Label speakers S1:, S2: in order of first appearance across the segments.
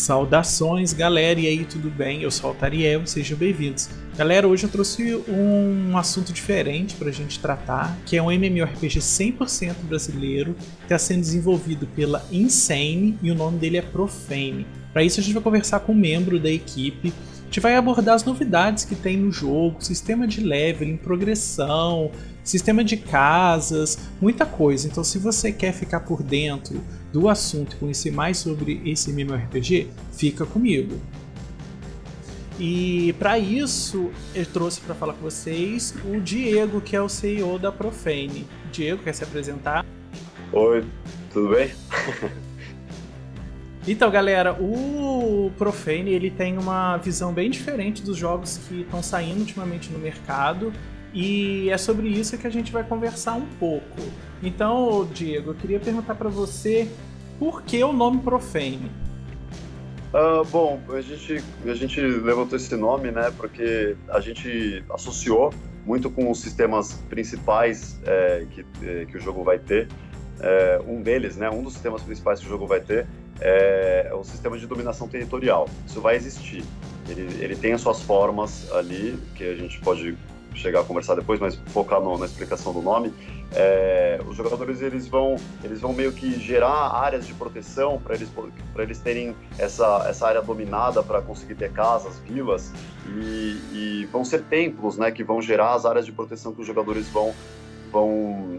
S1: Saudações, galera, e aí, tudo bem? Eu sou o Altariel, sejam bem-vindos. Galera, hoje eu trouxe um assunto diferente pra gente tratar, que é um MMORPG 100% brasileiro, que está sendo desenvolvido pela Insane e o nome dele é Profane. Para isso a gente vai conversar com um membro da equipe, a gente vai abordar as novidades que tem no jogo, sistema de leveling, progressão, sistema de casas, muita coisa. Então se você quer ficar por dentro do assunto e conhecer mais sobre esse MMORPG, fica comigo. E para isso, eu trouxe para falar com vocês o Diego, que é o CEO da Profane. Diego, quer se apresentar?
S2: Oi, tudo bem?
S1: Então, galera, o Profane ele tem uma visão bem diferente dos jogos que estão saindo ultimamente no mercado. E é sobre isso que a gente vai conversar um pouco. Então, Diego, eu queria perguntar para você por que o nome Profane?
S2: Bom, a gente levantou esse nome, né, porque a gente associou muito com os sistemas principais que o jogo vai ter. Um deles, né, um dos sistemas principais que o jogo vai ter é o sistema de dominação territorial. Isso vai existir. Ele tem as suas formas ali, que a gente pode chegar a conversar depois, mas focar na explicação do nome. Os jogadores eles vão meio que gerar áreas de proteção para eles terem essa área dominada para conseguir ter casas, vilas, e vão ser templos, né, que vão gerar as áreas de proteção que os jogadores vão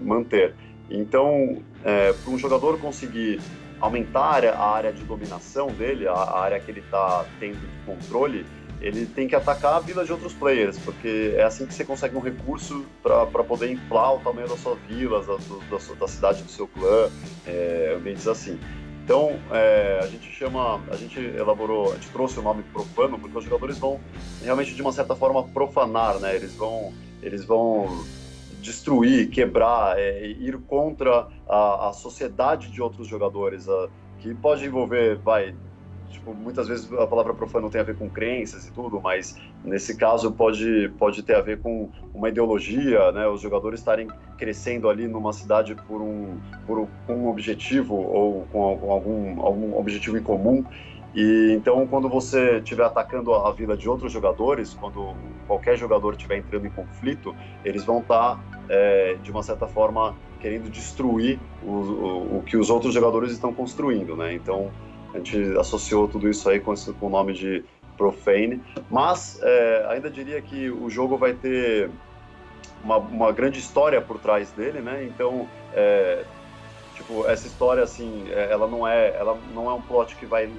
S2: manter. Então, para um jogador conseguir aumentar a área de dominação dele, a área que ele está tendo controle, ele tem que atacar a vila de outros players, porque é assim que você consegue um recurso para poder inflar o tamanho da sua vila, da cidade do seu clã, ambientes assim. Então, a gente elaborou, a gente trouxe o nome profano, porque os jogadores vão realmente, de uma certa forma, profanar, né? Eles vão destruir, quebrar, ir contra a sociedade de outros jogadores, que pode envolver, muitas vezes a palavra profano tem a ver com crenças e tudo, mas nesse caso pode ter a ver com uma ideologia, né? Os jogadores estarem crescendo ali numa cidade por um objetivo ou com algum objetivo em comum. E então, quando você estiver atacando a vila de outros jogadores, quando qualquer jogador estiver entrando em conflito, eles vão estar, de uma certa forma, querendo destruir o que os outros jogadores estão construindo, né? Então, a gente associou tudo isso aí com o nome de Profane, mas ainda diria que o jogo vai ter uma grande história por trás dele, né? Então, essa história, assim, ela não é um plot que vai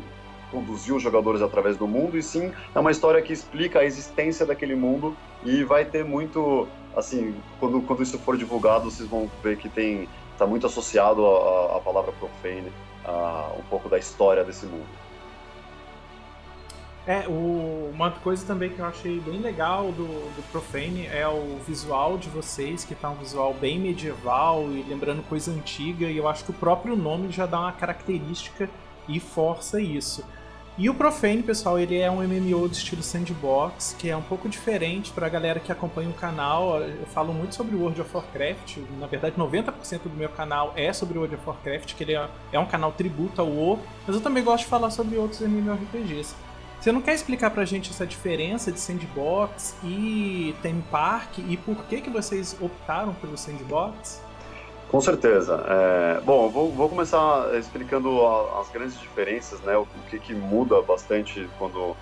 S2: conduzir os jogadores através do mundo, e sim é uma história que explica a existência daquele mundo, e vai ter muito, assim, quando isso for divulgado, vocês vão ver que está muito associado à palavra Profane, um pouco da história desse mundo.
S1: Uma coisa também que eu achei bem legal do Profane é o visual de vocês, que tá um visual bem medieval e lembrando coisa antiga, e eu acho que o próprio nome já dá uma característica e força isso. E o Profane, pessoal, ele é um MMO de estilo sandbox, que é um pouco diferente para a galera que acompanha o canal. Eu falo muito sobre World of Warcraft, na verdade 90% do meu canal é sobre World of Warcraft, que ele é um canal tributo ao WoW, mas eu também gosto de falar sobre outros MMORPGs. Você não quer explicar pra gente essa diferença de sandbox e theme park e por que vocês optaram pelo sandbox?
S2: Com certeza. Bom, eu vou começar explicando as grandes diferenças, né? O que muda bastante quando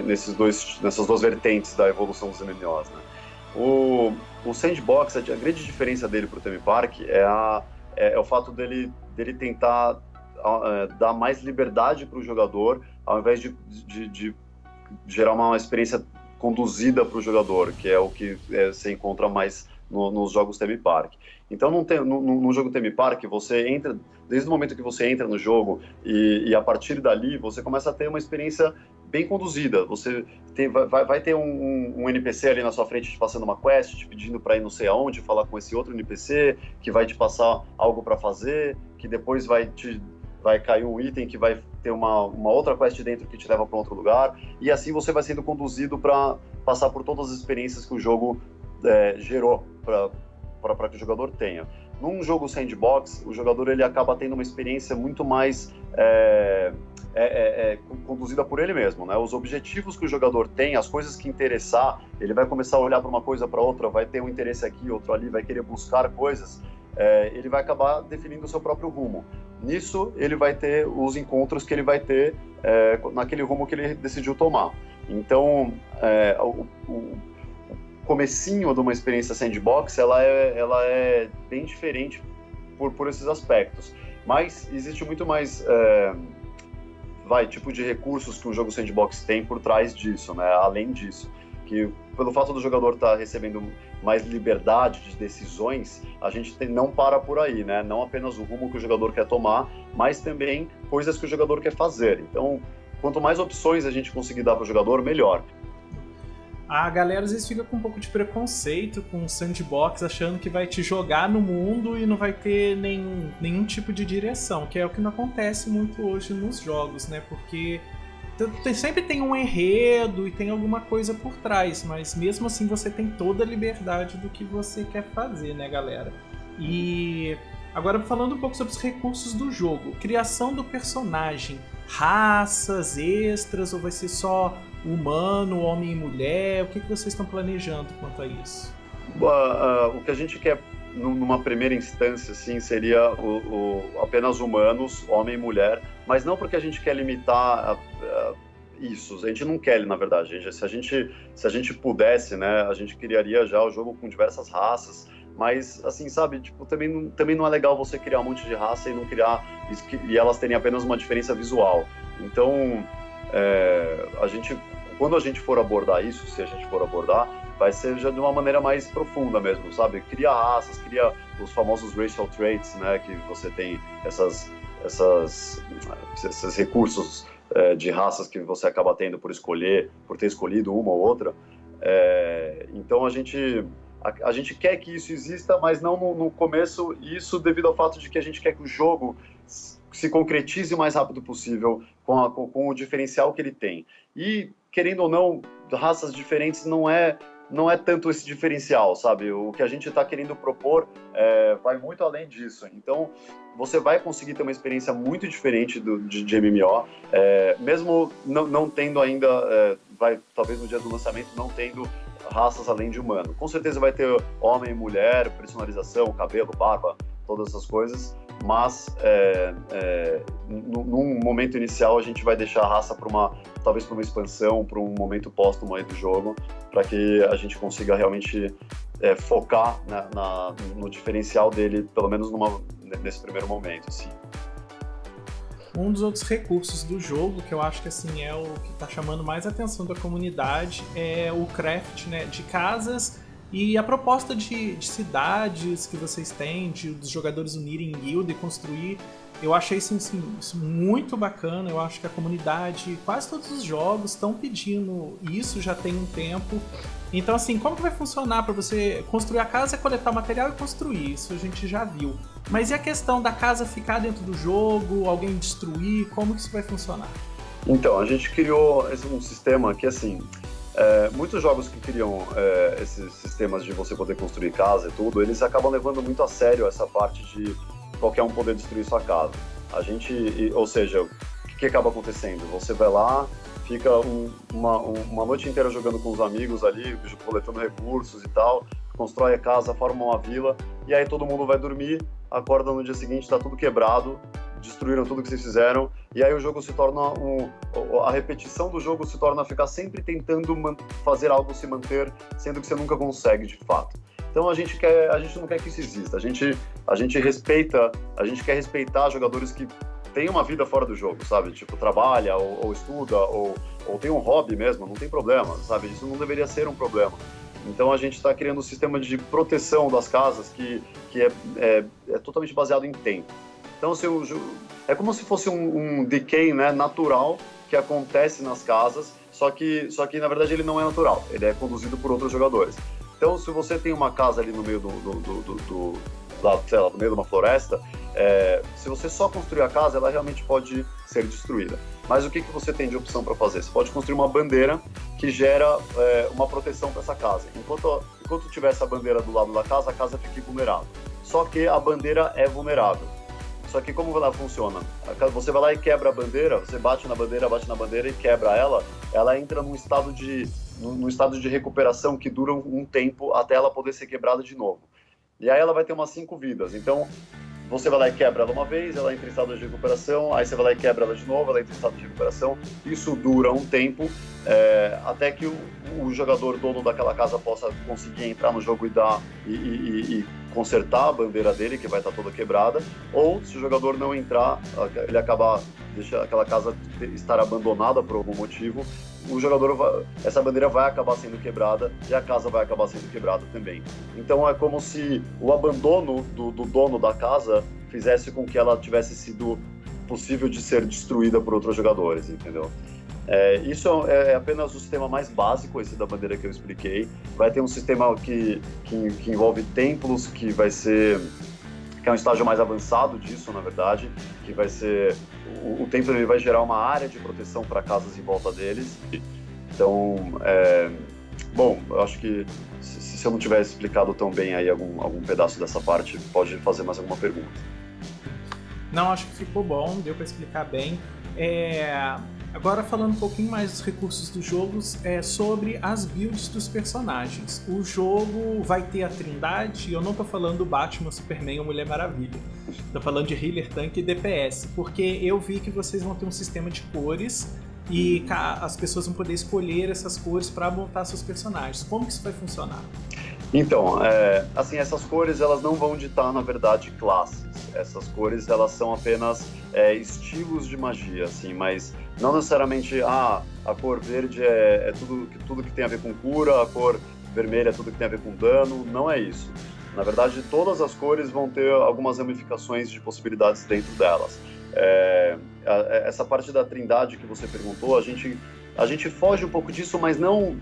S2: nessas duas vertentes da evolução dos MMOs, né? O sandbox, a grande diferença dele para o theme park é o fato dele tentar dar mais liberdade para o jogador, ao invés de gerar uma experiência conduzida para o jogador, que é o que você encontra mais nos jogos theme park. Então, no jogo theme park, você entra, desde o momento que você entra no jogo, e a partir dali, você começa a ter uma experiência bem conduzida. Você vai ter um NPC ali na sua frente te passando uma quest, te pedindo para ir não sei aonde, falar com esse outro NPC, que vai te passar algo para fazer, que depois vai cair um item que vai ter uma outra quest dentro que te leva para outro lugar, e assim você vai sendo conduzido para passar por todas as experiências que o jogo gerou para que o jogador tenha. Num jogo sandbox, o jogador ele acaba tendo uma experiência muito mais conduzida por ele mesmo, né? Os objetivos que o jogador tem, as coisas que interessar, ele vai começar a olhar para uma coisa, para outra, vai ter um interesse aqui, outro ali, vai querer buscar coisas, ele vai acabar definindo o seu próprio rumo. Nisso, ele vai ter os encontros que ele vai ter naquele rumo que ele decidiu tomar. Então, o comecinho de uma experiência sandbox, ela é bem diferente por esses aspectos. Mas existe muito mais tipo de recursos que um jogo sandbox tem por trás disso, né? Além disso, que pelo fato do jogador estar recebendo mais liberdade de decisões, a gente não para por aí, né? Não apenas o rumo que o jogador quer tomar, mas também coisas que o jogador quer fazer. Então, quanto mais opções a gente conseguir dar para o jogador, melhor.
S1: A galera às vezes fica com um pouco de preconceito com o sandbox, achando que vai te jogar no mundo e não vai ter nenhum tipo de direção, que é o que não acontece muito hoje nos jogos, né? Porque sempre tem um enredo e tem alguma coisa por trás, mas mesmo assim você tem toda a liberdade do que você quer fazer, né, galera? E agora falando um pouco sobre os recursos do jogo, criação do personagem, raças, extras, ou vai ser só humano, homem e mulher? O que vocês estão planejando quanto a isso?
S2: O que a gente quer numa primeira instância, assim, seria apenas humanos, homem e mulher, mas não porque a gente quer limitar isso. A gente não quer, na verdade. Se a gente pudesse, né, a gente criaria já o jogo com diversas raças, mas, assim, sabe, tipo, também não é legal você criar um monte de raça e não criar e elas terem apenas uma diferença visual. Então, quando a gente for abordar isso, se a gente for abordar, vai ser já de uma maneira mais profunda mesmo, sabe? Cria raças, cria os famosos racial traits, né? Que você tem esses recursos de raças que você acaba tendo por ter escolhido uma ou outra. Então a gente quer que isso exista, mas não no começo, isso devido ao fato de que a gente quer que o jogo se concretize o mais rápido possível com o diferencial que ele tem. E, querendo ou não, raças diferentes não é tanto esse diferencial, sabe? O que a gente está querendo propor vai muito além disso. Então, você vai conseguir ter uma experiência muito diferente de MMO, mesmo não tendo ainda, talvez no dia do lançamento, não tendo raças além de humano. Com certeza vai ter homem, mulher, personalização, cabelo, barba, todas essas coisas, mas num momento inicial a gente vai deixar a raça talvez para uma expansão, para um momento póstumo aí do jogo, para que a gente consiga realmente focar no diferencial dele, pelo menos nesse primeiro momento, assim.
S1: Um dos outros recursos do jogo, que eu acho que assim é o que está chamando mais a atenção da comunidade, é o craft, né, de casas e a proposta de cidades que vocês têm, dos jogadores unirem em guild e construir. Eu achei isso muito bacana. Eu acho que a comunidade, quase todos os jogos estão pedindo isso já tem um tempo. Então, assim, como que vai funcionar para você construir a casa, coletar material e construir? Isso a gente já viu. Mas e a questão da casa ficar dentro do jogo, alguém destruir? Como que isso vai funcionar?
S2: Então, a gente criou um sistema que, assim, muitos jogos que criam esses sistemas de você poder construir casa e tudo, eles acabam levando muito a sério essa parte de qualquer um poder destruir sua casa. Ou seja, o que acaba acontecendo? Você vai lá, fica uma noite inteira jogando com os amigos ali, coletando recursos e tal, constrói a casa, forma uma vila, e aí todo mundo vai dormir, acorda no dia seguinte, tá tudo quebrado, destruíram tudo que vocês fizeram, e aí o jogo se torna a repetição do jogo se torna ficar sempre tentando fazer algo se manter, sendo que você nunca consegue de fato. Então a gente não quer que isso exista, a gente quer respeitar jogadores que têm uma vida fora do jogo, sabe? Tipo, trabalha ou estuda ou tem um hobby mesmo, não tem problema, sabe? Isso não deveria ser um problema. Então a gente está criando um sistema de proteção das casas que é totalmente baseado em tempo. Então é como se fosse um decay, né, natural que acontece nas casas, só que na verdade ele não é natural, ele é conduzido por outros jogadores. Então se você tem uma casa ali no meio no meio de uma floresta, se você só construir a casa, ela realmente pode ser destruída. Mas o que você tem de opção para fazer? Você pode construir uma bandeira que gera uma proteção para essa casa. Enquanto tiver essa bandeira do lado da casa, a casa fica vulnerável. Só que a bandeira é vulnerável. Só que como ela funciona? Você vai lá e quebra a bandeira, você bate na bandeira e quebra ela entra num estado de recuperação que dura um tempo até ela poder ser quebrada de novo. E aí ela vai ter umas 5 vidas. Então, você vai lá e quebra ela uma vez, ela entra em estado de recuperação, aí você vai lá e quebra ela de novo, ela entra em estado de recuperação. Isso dura um tempo, até que o jogador dono daquela casa possa conseguir entrar no jogo e consertar a bandeira dele, que vai estar toda quebrada. Ou, se o jogador não entrar, ele deixa aquela casa estar abandonada por algum motivo, essa bandeira vai acabar sendo quebrada e a casa vai acabar sendo quebrada também. Então é como se o abandono do dono da casa fizesse com que ela tivesse sido possível de ser destruída por outros jogadores, entendeu? Isso é apenas o sistema mais básico, esse da bandeira que eu expliquei. Vai ter um sistema que envolve templos, que é um estágio mais avançado disso, na verdade, que vai ser... O templo ele vai gerar uma área de proteção para casas em volta deles. Então, bom, eu acho que se eu não tivesse explicado tão bem aí algum pedaço dessa parte, pode fazer mais alguma pergunta.
S1: Não, acho que ficou bom, deu para explicar bem. Agora falando um pouquinho mais dos recursos dos jogos, sobre as builds dos personagens. O jogo vai ter a trindade, e eu não tô falando do Batman, Superman ou Mulher Maravilha. Tô falando de Healer, Tanque e DPS, porque eu vi que vocês vão ter um sistema de cores e as pessoas vão poder escolher essas cores para montar seus personagens. Como que isso vai funcionar?
S2: Então, assim, essas cores elas não vão ditar, na verdade, classes. Essas cores elas são apenas estilos de magia, assim, mas não necessariamente a cor verde é tudo que tem a ver com cura, a cor vermelha é tudo que tem a ver com dano, não é isso. Na verdade, todas as cores vão ter algumas ramificações de possibilidades dentro delas. Essa parte da trindade que você perguntou, a gente foge um pouco disso, mas não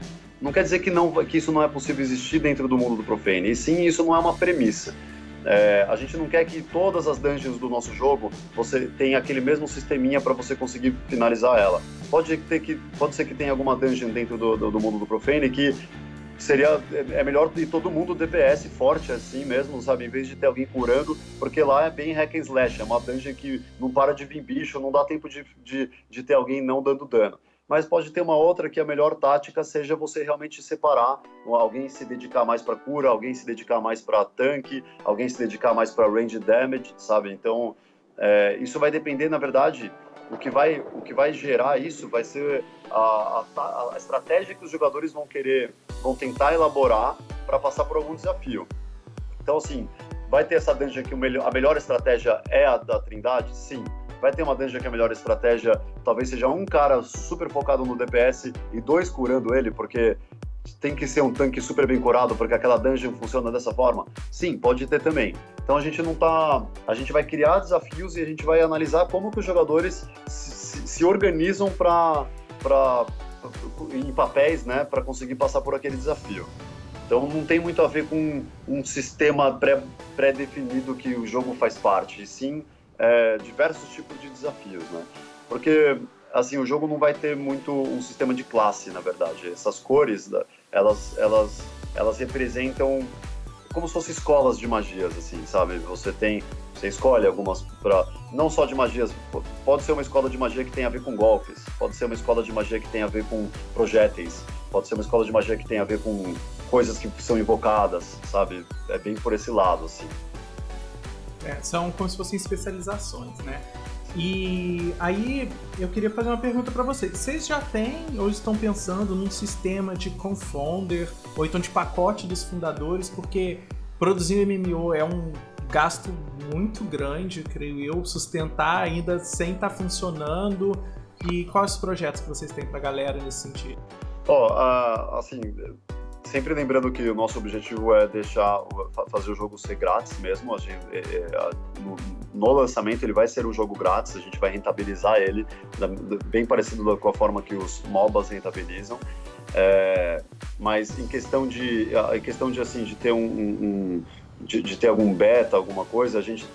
S2: quer dizer que isso não é possível existir dentro do mundo do Profane, e sim, isso não é uma premissa. A gente não quer que todas as dungeons do nosso jogo você tenha aquele mesmo sisteminha para você conseguir finalizar ela. Pode ser que tenha alguma dungeon dentro do mundo do Profane que é melhor ir todo mundo DPS forte assim mesmo, sabe? Em vez de ter alguém curando, porque lá é bem hack and slash, é uma dungeon que não para de vir bicho, não dá tempo de ter alguém não dando dano. Mas pode ter uma outra que a melhor tática seja você realmente separar, alguém se dedicar mais para cura, alguém se dedicar mais para tanque, alguém se dedicar mais para range damage, sabe? Então, isso vai depender, na verdade, o que vai gerar isso vai ser a estratégia que os jogadores vão tentar elaborar para passar por algum desafio. Então, assim, vai ter essa dungeon que a melhor estratégia é a da Trindade? Sim. Vai ter uma dungeon que a melhor estratégia talvez seja um cara super focado no DPS e 2 curando ele, porque tem que ser um tanque super bem curado, porque aquela dungeon funciona dessa forma? Sim, pode ter também. Então a gente vai criar desafios e a gente vai analisar como que os jogadores se organizam em papéis, né, para conseguir passar por aquele desafio. Então não tem muito a ver com um sistema pré-definido que o jogo faz parte, e sim diversos tipos de desafios, né? Porque assim, o jogo não vai ter muito um sistema de classe, na verdade. Essas cores, elas representam como se fossem escolas de magias, assim, sabe? Você escolhe algumas não só de magias, pode ser uma escola de magia que tem a ver com golpes, pode ser uma escola de magia que tem a ver com projéteis, pode ser uma escola de magia que tem a ver com coisas que são invocadas, sabe? É bem por esse lado, assim.
S1: São como se fossem especializações, né? E aí eu queria fazer uma pergunta para vocês. Vocês já têm ou estão pensando num sistema de confounder ou então de pacote dos fundadores? Porque produzir um MMO é um gasto muito grande, creio eu, sustentar ainda sem estar funcionando. E quais os projetos que vocês têm pra galera nesse sentido?
S2: Assim, sempre lembrando que o nosso objetivo é fazer o jogo ser grátis mesmo. No lançamento ele vai ser um jogo grátis, a gente vai rentabilizar ele, bem parecido com a forma que os MOBAs rentabilizam. Mas em questão de assim, de ter de ter algum beta, alguma coisa, a gente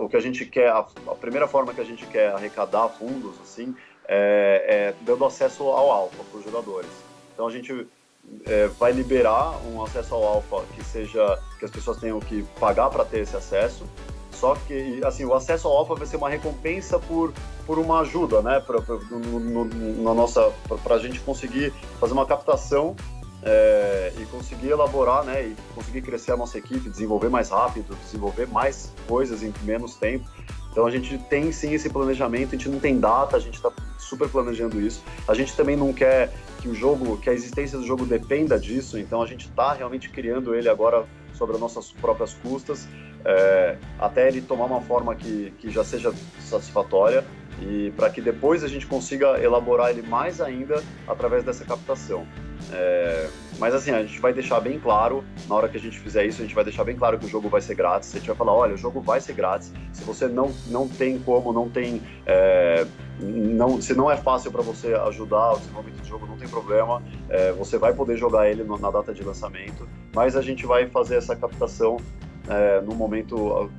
S2: o que a gente quer, a primeira forma que a gente quer arrecadar fundos, assim, dando acesso ao alpha para os jogadores. Então a gente vai liberar um acesso ao alpha que as pessoas tenham que pagar para ter esse acesso, Só que, assim, o acesso ao alfa vai ser uma recompensa por uma ajuda, né, para a gente conseguir fazer uma captação e conseguir elaborar, né, e conseguir crescer a nossa equipe, desenvolver mais rápido, desenvolver mais coisas em menos tempo. Então a gente tem sim esse planejamento, a gente não tem data, a gente está super planejando isso. A gente também não quer que a existência do jogo dependa disso, então a gente está realmente criando ele agora sobre as nossas próprias custas, até ele tomar uma forma que já seja satisfatória e para que depois a gente consiga elaborar ele mais ainda através dessa captação. Mas assim, a gente vai deixar bem claro, na hora que a gente fizer isso, a gente vai deixar bem claro que o jogo vai ser grátis. A gente vai falar, olha, o jogo vai ser grátis. Se você não tem como, não tem... se não é fácil para você ajudar o desenvolvimento do jogo, não tem problema. Você vai poder jogar ele na data de lançamento, mas a gente vai fazer essa captação no momento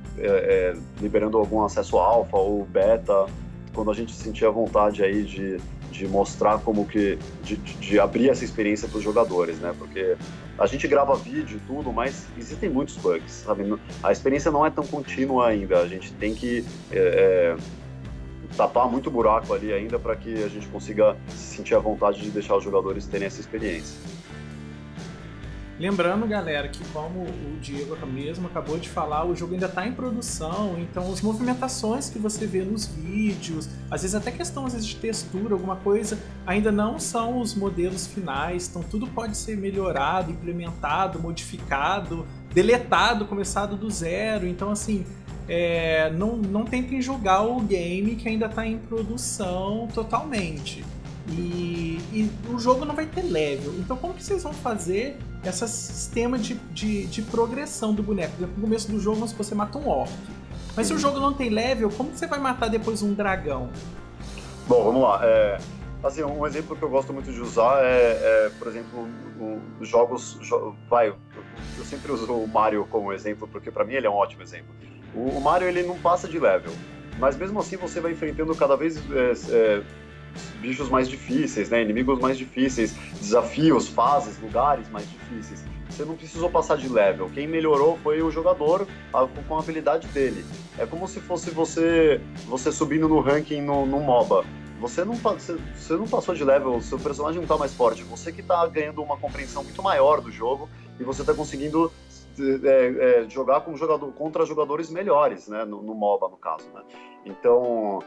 S2: liberando algum acesso alfa ou beta, quando a gente sentir a vontade aí de mostrar como que de abrir essa experiência para os jogadores, né? Porque a gente grava vídeo e tudo, mas existem muitos bugs, sabe? A experiência não é tão contínua ainda. A gente tem que tapar muito buraco ali ainda para que a gente consiga sentir a vontade de deixar os jogadores terem essa experiência.
S1: Lembrando, galera, que como o Diego mesmo acabou de falar, o jogo ainda está em produção, então as movimentações que você vê nos vídeos, às vezes até questão de textura, alguma coisa, ainda não são os modelos finais, então tudo pode ser melhorado, implementado, modificado, deletado, começado do zero, então assim, não tentem julgar o game que ainda está em produção totalmente. E o jogo não vai ter level, então como que vocês vão fazer esse sistema de progressão do boneco? No começo do jogo, você mata um orc, mas se o jogo não tem level, como que você vai matar depois um dragão?
S2: Bom, vamos lá. Assim, um exemplo que eu gosto muito de usar por exemplo, jogos... Eu sempre uso o Mario como exemplo, porque para mim ele é um ótimo exemplo. O Mario, ele não passa de level, mas mesmo assim você vai enfrentando cada vez... bichos mais difíceis, né? Inimigos mais difíceis, desafios, fases, lugares mais difíceis. Você não precisou passar de level. Quem melhorou foi o jogador com a habilidade dele. É como se fosse você subindo no ranking no MOBA. Você não passou de level, o seu personagem não está mais forte. Você que está ganhando uma compreensão muito maior do jogo e você está conseguindo jogar contra jogadores melhores, né? No MOBA, no caso, né? Então...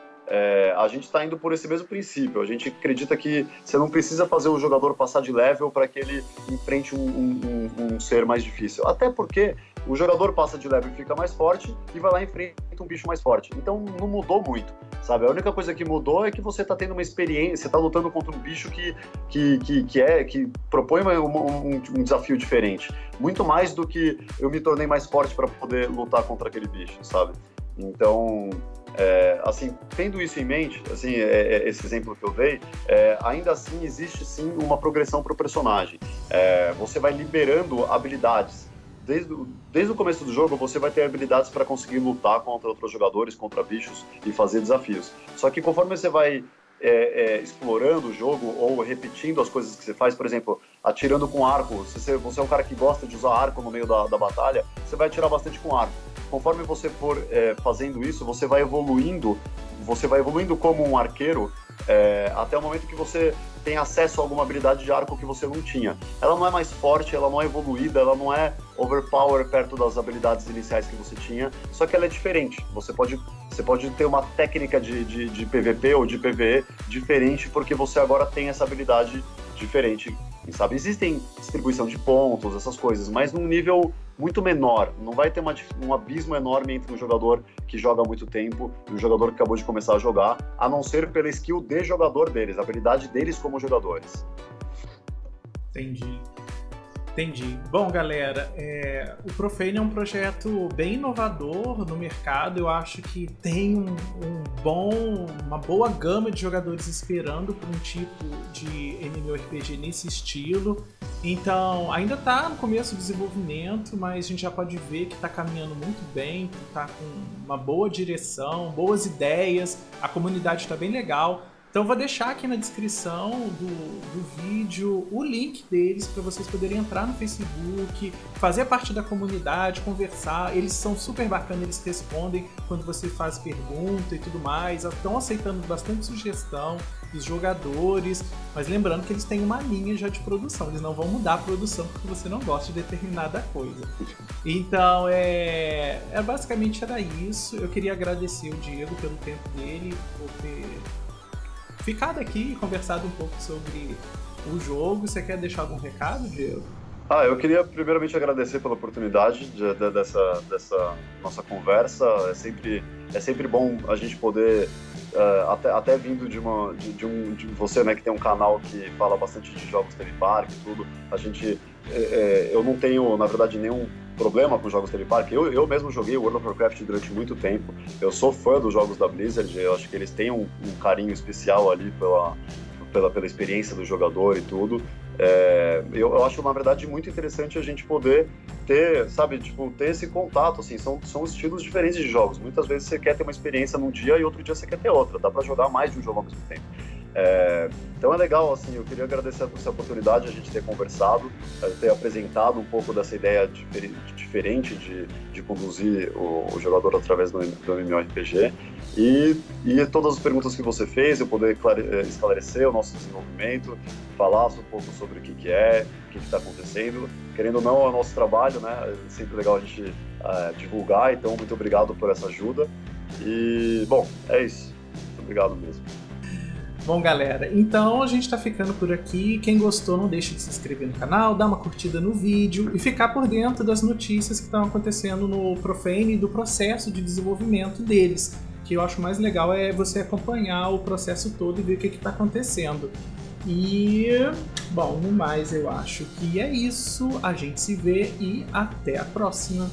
S2: a gente está indo por esse mesmo princípio. A gente acredita que você não precisa fazer o jogador passar de level para que ele enfrente um ser mais difícil. Até porque o jogador passa de level e fica mais forte e vai lá e enfrenta um bicho mais forte. Então não mudou muito, sabe? A única coisa que mudou é que você está tendo uma experiência, você está lutando contra um bicho que propõe um desafio diferente. Muito mais do que eu me tornei mais forte para poder lutar contra aquele bicho, sabe? Então... assim, tendo isso em mente, assim, esse exemplo que eu dei, ainda assim existe sim uma progressão para o personagem. Você vai liberando habilidades. Desde o começo do jogo, você vai ter habilidades para conseguir lutar contra outros jogadores, contra bichos e fazer desafios. Só que conforme você vai explorando o jogo ou repetindo as coisas que você faz, por exemplo, atirando com arco, se você é um cara que gosta de usar arco no meio da batalha, você vai atirar bastante com arco. Conforme você for fazendo isso, você vai evoluindo como um arqueiro até o momento que você tem acesso a alguma habilidade de arco que você não tinha. Ela não é mais forte, ela não é evoluída, ela não é overpower perto das habilidades iniciais que você tinha, só que ela é diferente. Você pode ter uma técnica de PVP ou de PvE diferente porque você agora tem essa habilidade diferente, sabe? Existem distribuição de pontos, essas coisas, mas num nível muito menor. Não vai ter um abismo enorme entre um jogador que joga há muito tempo e um jogador que acabou de começar a jogar, a não ser pela skill de jogador deles, a habilidade deles como jogadores.
S1: Entendi. Bom, galera, o Profane é um projeto bem inovador no mercado. Eu acho que tem uma boa gama de jogadores esperando por um tipo de MMORPG nesse estilo. Então, ainda está no começo do desenvolvimento, mas a gente já pode ver que está caminhando muito bem, está com uma boa direção, boas ideias, a comunidade está bem legal. Então eu vou deixar aqui na descrição do vídeo o link deles para vocês poderem entrar no Facebook, fazer parte da comunidade, conversar. Eles são super bacanas, eles respondem quando você faz pergunta e tudo mais. Estão aceitando bastante sugestão dos jogadores, mas lembrando que eles têm uma linha já de produção. Eles não vão mudar a produção porque você não gosta de determinada coisa. Então, basicamente era isso. Eu queria agradecer o Diego pelo tempo dele, por ter ficado aqui e conversado um pouco sobre o jogo. Você quer deixar algum recado, Diego?
S2: Eu queria primeiramente agradecer pela oportunidade dessa nossa conversa. É sempre bom a gente poder, até vindo de você, né, que tem um canal que fala bastante de jogos Theme Park e tudo, eu não tenho, na verdade, nenhum problema com jogos Theme Park. Eu mesmo joguei World of Warcraft durante muito tempo. Eu sou fã dos jogos da Blizzard. Eu acho que eles têm um carinho especial ali pela experiência do jogador e tudo. Eu acho, na verdade, muito interessante a gente poder ter, sabe, tipo, ter esse contato, assim, são estilos diferentes de jogos. Muitas vezes você quer ter uma experiência num dia e outro dia você quer ter outra. Dá pra jogar mais de um jogo ao mesmo tempo. Então é legal, assim, eu queria agradecer essa oportunidade de a gente ter conversado, ter apresentado um pouco dessa ideia diferente de conduzir o jogador através do MMORPG e todas as perguntas que você fez, eu poder esclarecer o nosso desenvolvimento, falar um pouco sobre o que é, o que está acontecendo. Querendo ou não, é o nosso trabalho, né? É sempre legal a gente divulgar, então muito obrigado por essa ajuda. E, bom, é isso. Muito obrigado mesmo.
S1: Bom, galera, então a gente tá ficando por aqui. Quem gostou, não deixe de se inscrever no canal, dar uma curtida no vídeo e ficar por dentro das notícias que estão acontecendo no Profane e do processo de desenvolvimento deles. O que eu acho mais legal é você acompanhar o processo todo e ver o que está acontecendo. E, bom, no mais eu acho que é isso. A gente se vê e até a próxima.